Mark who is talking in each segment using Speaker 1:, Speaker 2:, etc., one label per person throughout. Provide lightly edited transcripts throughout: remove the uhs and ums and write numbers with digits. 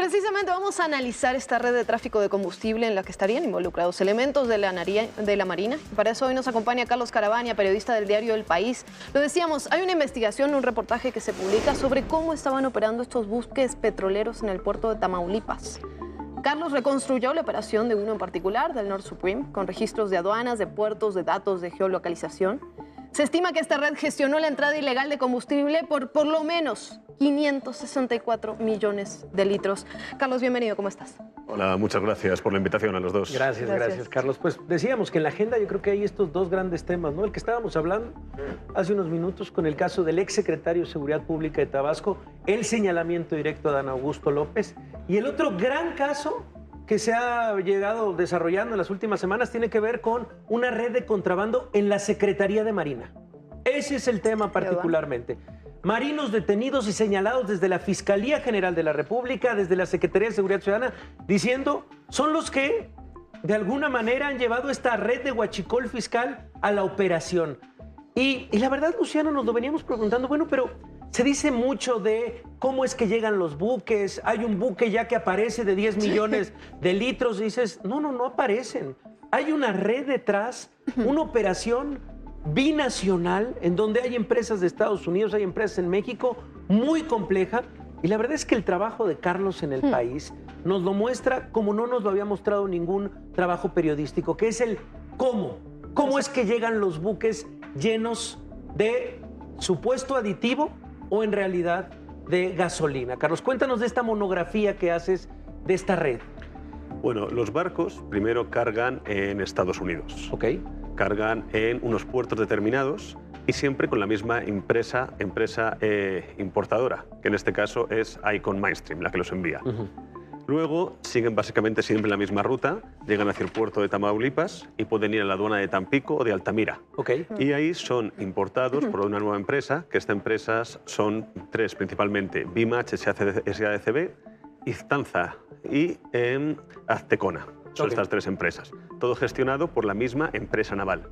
Speaker 1: precisamente vamos a analizar esta red de tráfico de combustible en la que estarían involucrados elementos de la Marina. Para eso hoy nos acompaña Carlos Caravania, periodista del diario El País. Lo decíamos, hay una investigación, un reportaje que se publica sobre cómo estaban operando estos buques petroleros en el puerto de Tamaulipas. Carlos reconstruyó la operación de uno en particular, del Nord Supreme, con registros de aduanas, de puertos, de datos de geolocalización. Se estima que esta red gestionó la entrada ilegal de combustible por lo menos 564 millones de litros. Carlos, bienvenido, ¿cómo estás?
Speaker 2: Hola, muchas gracias por la invitación a los dos.
Speaker 3: Gracias, Carlos. Pues decíamos que en la agenda yo creo que hay estos dos grandes temas, ¿no? El que estábamos hablando hace unos minutos con el caso del exsecretario de Seguridad Pública de Tabasco, el señalamiento directo a Dan Augusto López, y el otro gran caso que se ha llegado desarrollando en las últimas semanas tiene que ver con una red de contrabando en la Secretaría de Marina. Ese es el tema particularmente. Marinos detenidos y señalados desde la Fiscalía General de la República, desde la Secretaría de Seguridad Ciudadana, diciendo son los que de alguna manera han llevado esta red de huachicol fiscal a la operación. Y la verdad, Luciano, nos lo veníamos preguntando, bueno, pero se dice mucho de cómo es que llegan los buques. Hay un buque ya que aparece de 10 millones de litros. Y dices, no aparecen. Hay una red detrás, una operación binacional en donde hay empresas de Estados Unidos, hay empresas en México, muy compleja. Y la verdad es que el trabajo de Carlos en el país nos lo muestra como no nos lo había mostrado ningún trabajo periodístico, que es el cómo. ¿Cómo es que llegan los buques llenos de supuesto aditivo o en realidad de gasolina? Carlos, cuéntanos de esta monografía que haces de esta red.
Speaker 2: Bueno, los barcos primero cargan en Estados Unidos.
Speaker 3: Ok.
Speaker 2: Cargan en unos puertos determinados y siempre con la misma empresa importadora, que en este caso es Icon Mainstream, la que los envía. Luego siguen básicamente siempre la misma ruta, llegan hacia el puerto de Tamaulipas y pueden ir a la aduana de Tampico o de Altamira.
Speaker 3: Okay.
Speaker 2: Y ahí son importados por una nueva empresa, que estas empresas son tres principalmente: BIMACH, SADCB, Iztanza y Aztecona. Son estas tres empresas. Todo gestionado por la misma empresa naval.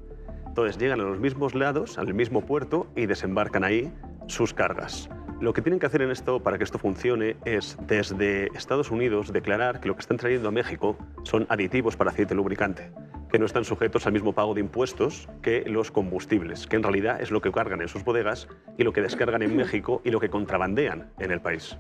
Speaker 2: Entonces llegan a los mismos lados, al mismo puerto, y desembarcan ahí sus cargas. Lo que tienen que hacer en esto, para que esto funcione, es desde Estados Unidos declarar que lo que están trayendo a México son aditivos para aceite lubricante, que no están sujetos al mismo pago de impuestos que los combustibles, que en realidad es lo que cargan en sus bodegas y lo que descargan en México y lo que contrabandean en el país.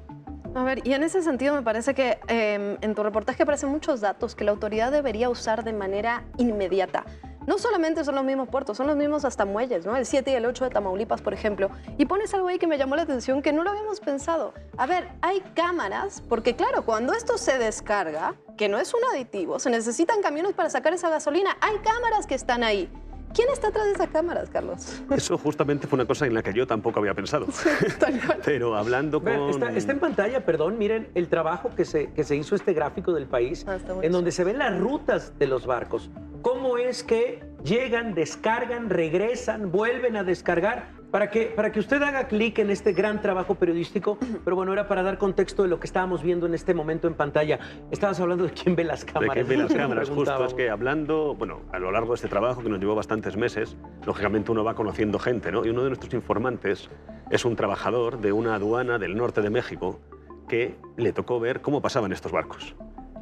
Speaker 1: A ver, y en ese sentido me parece que en tu reportaje aparecen muchos datos que la autoridad debería usar de manera inmediata. No solamente son los mismos puertos, son los mismos hasta muelles, ¿no? El 7 y el 8 de Tamaulipas, por ejemplo. Y pones algo ahí que me llamó la atención, que no lo habíamos pensado. A ver, hay cámaras, porque claro, cuando esto se descarga, que no es un aditivo, se necesitan camiones para sacar esa gasolina. Hay cámaras que están ahí. ¿Quién está atrás de esas cámaras, Carlos?
Speaker 2: Eso justamente fue una cosa en la que yo tampoco había pensado. Sí, tal cual. Pero hablando con...
Speaker 3: Está en pantalla, perdón, miren el trabajo que se hizo, este gráfico del país, en donde se ven las rutas de los barcos. Cómo es que llegan, descargan, regresan, vuelven a descargar, para que usted haga clic en este gran trabajo periodístico. Pero bueno, era para dar contexto de lo que estábamos viendo en este momento en pantalla. Estabas hablando de quién ve las cámaras.
Speaker 2: De quién ve las cámaras, justo. Es que hablando, bueno, a lo largo de este trabajo, que nos llevó bastantes meses, lógicamente uno va conociendo gente, ¿no? Y uno de nuestros informantes es un trabajador de una aduana del norte de México que le tocó ver cómo pasaban estos barcos.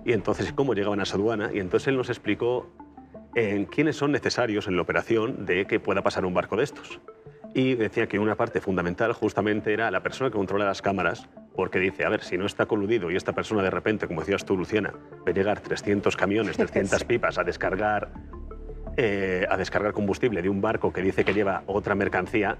Speaker 2: Y entonces, cómo llegaban a esa aduana. Y entonces él nos explicó quiénes son necesarios en la operación de que pueda pasar un barco de estos. Y decía que una parte fundamental justamente era la persona que controla las cámaras, porque dice, a ver, si no está coludido y esta persona de repente, como decías tú, Luciana, ve llegar 300 camiones, 300 pipas a descargar combustible de un barco que dice que lleva otra mercancía,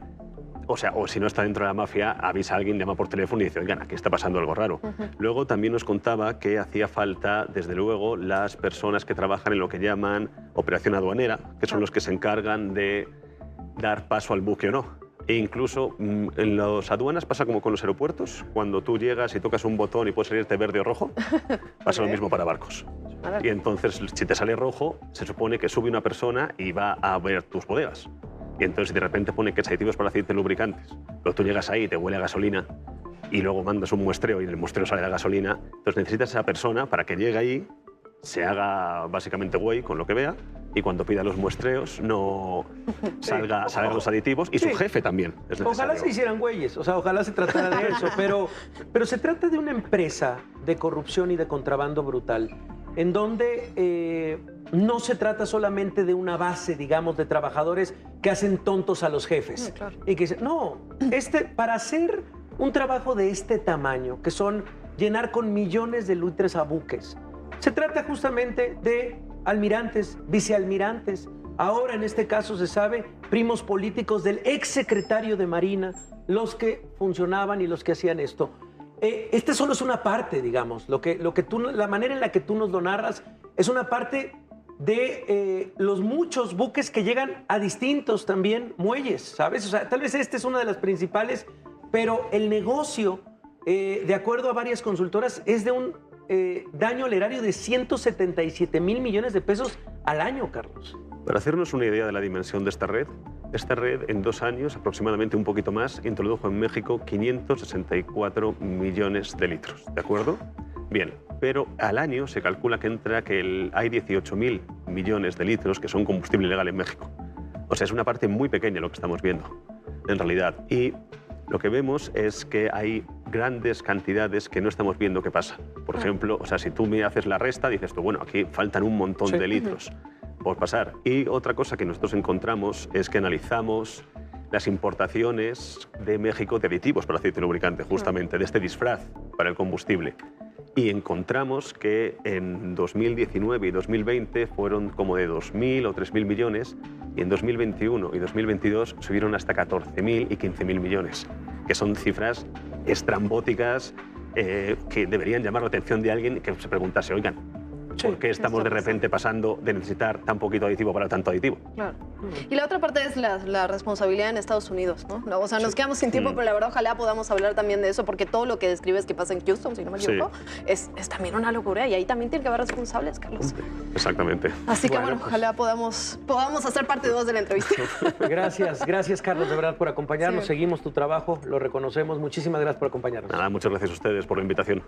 Speaker 2: o sea, o si no está dentro de la mafia, avisa a alguien, llama por teléfono y dice, oigan, aquí está pasando algo raro. Luego también nos contaba que hacía falta, desde luego, las personas que trabajan en lo que llaman operación aduanera, que son los que se encargan de dar paso al buque o no. E incluso en las aduanas pasa como con los aeropuertos, cuando tú llegas y tocas un botón y puedes salirte verde o rojo, pasa lo mismo para barcos. Y entonces, si te sale rojo, se supone que sube una persona y va a ver tus bodegas. Y entonces, si de repente pone que es aditivos para aceite lubricantes, pero tú llegas ahí y te huele a gasolina, y luego mandas un muestreo y en el muestreo sale la gasolina, entonces necesitas a esa persona para que llegue ahí se haga básicamente güey con lo que vea y cuando pida los muestreos no salgan los aditivos y su jefe también. Es
Speaker 3: ojalá se hicieran güeyes, o sea, ojalá se tratara de eso, pero se trata de una empresa de corrupción y de contrabando brutal, en donde no se trata solamente de una base, digamos, de trabajadores que hacen tontos a los jefes.
Speaker 1: Claro.
Speaker 3: Y que dicen, no, para hacer un trabajo de este tamaño, que son llenar con millones de litros a buques, se trata justamente de almirantes, vicealmirantes, ahora en este caso se sabe, primos políticos del exsecretario de Marina, los que funcionaban y los que hacían esto. Este solo es una parte, digamos, la manera en la que tú nos lo narras es una parte de los muchos buques que llegan a distintos también muelles, ¿sabes? O sea, tal vez esta es una de las principales, pero el negocio, de acuerdo a varias consultoras, es de un daño al erario de 177 mil millones de pesos al año, Carlos.
Speaker 2: Para hacernos una idea de la dimensión de esta red en 2 años, aproximadamente un poquito más, introdujo en México 564 millones de litros, ¿de acuerdo? Bien, pero al año se calcula que hay 18.000 millones de litros que son combustible ilegal en México. O sea, es una parte muy pequeña lo que estamos viendo, en realidad. Y lo que vemos es que hay grandes cantidades que no estamos viendo qué pasa. Por ejemplo, o sea, si tú me haces la resta, dices tú, bueno, aquí faltan un montón de litros por pasar. Y otra cosa que nosotros encontramos es que analizamos las importaciones de México de aditivos para aceite lubricante, justamente, de este disfraz para el combustible. Y encontramos que en 2019 y 2020 fueron como de 2.000 o 3.000 millones y en 2021 y 2022 subieron hasta 14.000 y 15.000 millones, que son cifras estrambóticas que deberían llamar la atención de alguien que se preguntase, oigan, ¿por qué estamos de repente pasando de necesitar tan poquito aditivo para tanto aditivo?
Speaker 1: Claro. Y la otra parte es la responsabilidad en Estados Unidos, ¿no? O sea, nos quedamos sin tiempo, pero la verdad ojalá podamos hablar también de eso, porque todo lo que describes que pasa en Houston, si no me equivoco, es también una locura y ahí también tiene que haber responsables, Carlos.
Speaker 2: Exactamente.
Speaker 1: Así que bueno, ojalá podamos hacer parte 2 de la entrevista.
Speaker 3: Gracias Carlos, de verdad, por acompañarnos. Seguimos tu trabajo, lo reconocemos. Muchísimas gracias por acompañarnos.
Speaker 2: Nada, muchas gracias a ustedes por la invitación.